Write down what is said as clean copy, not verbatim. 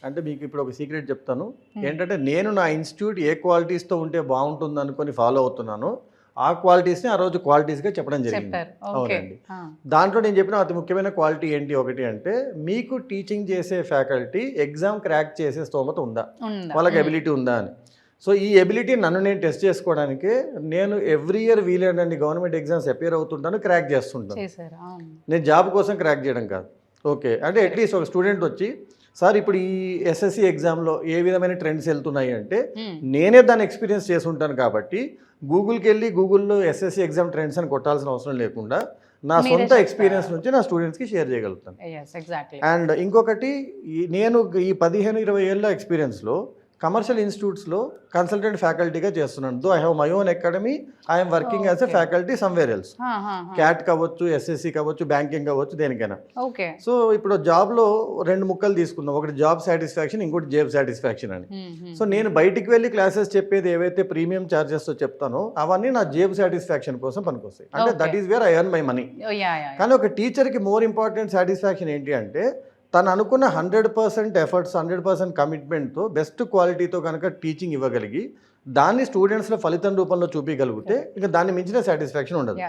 అంటే మీకు ఇప్పుడు ఒక సీక్రెట్ చెప్తాను. ఏంటంటే నేను నా ఇన్స్టిట్యూట్ ఏ క్వాలిటీస్తో ఉంటే బాగుంటుంది అనుకొని ఫాలో అవుతున్నానో ఆ క్వాలిటీస్ని ఆ రోజు క్వాలిటీస్గా చెప్పడం జరిగింది. అవునండి. దాంట్లో నేను చెప్పిన అతి ముఖ్యమైన క్వాలిటీ ఏంటి ఒకటి అంటే మీకు టీచింగ్ చేసే ఫ్యాకల్టీ ఎగ్జామ్ క్రాక్ చేసే స్తోమత ఉందా, వాళ్ళకి ఎబిలిటీ ఉందా అని. సో ఈ ఎబిలిటీ నన్ను నేను టెస్ట్ చేసుకోవడానికి నేను ఎవ్రీ ఇయర్ వీలేనండి గవర్నమెంట్ ఎగ్జామ్స్ అపేర్ అవుతుంటాను, క్రాక్ చేస్తుంటాను. నేను జాబ్ కోసం క్రాక్ చేయడం కాదు. ఓకే అంటే అట్లీస్ట్ ఒక స్టూడెంట్ వచ్చి సార్ ఇప్పుడు ఈ ఎస్ఎస్సి ఎగ్జామ్లో ఏ విధమైన ట్రెండ్స్ వెళ్తున్నాయి అంటే నేనే దాన్ని ఎక్స్పీరియన్స్ చేసి ఉంటాను కాబట్టి గూగుల్కి వెళ్ళి గూగుల్లో ఎస్ఎస్సి ఎగ్జామ్ ట్రెండ్స్ అని కొట్టాల్సిన అవసరం లేకుండా నా సొంత ఎక్స్పీరియన్స్ నుంచి నా స్టూడెంట్స్కి షేర్ చేయగలుగుతాను. అండ్ ఇంకొకటి నేను ఈ 15-20 ఏళ్ళ ఎక్స్పీరియన్స్లో కమర్షియల్ ఇన్స్టిట్యూట్స్లో కన్సల్టెంట్ ఫ్యాకల్టీగా చేస్తున్నాను. Though I have my own academy, I'm working as a faculty somewhere else. Cat కావచ్చు, ఎస్ఎస్సి కావచ్చు, బ్యాంకింగ్ కావచ్చు, దేనికైనా. సో ఇప్పుడు జాబ్లో 2 ముక్కలు తీసుకుందాం, ఒకటి జాబ్ సాటిస్ఫాక్షన్, ఇంకోటి జేబ్ సాటిస్ఫాక్షన్ అని. సో నేను బయటికి వెళ్ళి క్లాసెస్ చెప్పేది ఏవైతే ప్రీమియం ఛార్జెస్తో చెప్తానో అవన్నీ నా జేబ్ సాటిస్ఫాక్షన్ కోసం పనికొస్తాయి. అంటే that is where I earn my money. కానీ ఒక టీచర్కి మోర్ ఇంపార్టెంట్ సాటిస్ఫాక్షన్ ఏంటి అంటే తను అనుకున్న 100% ఎఫర్ట్స్, 100% కమిట్మెంట్తో బెస్ట్ క్వాలిటీతో కనుక టీచింగ్ ఇవ్వగలిగి దాన్ని స్టూడెంట్స్లో ఫలితం రూపంలో చూపించగలిగితే ఇంకా దాన్ని మించిన సాటిస్ఫాక్షన్ ఉండదు.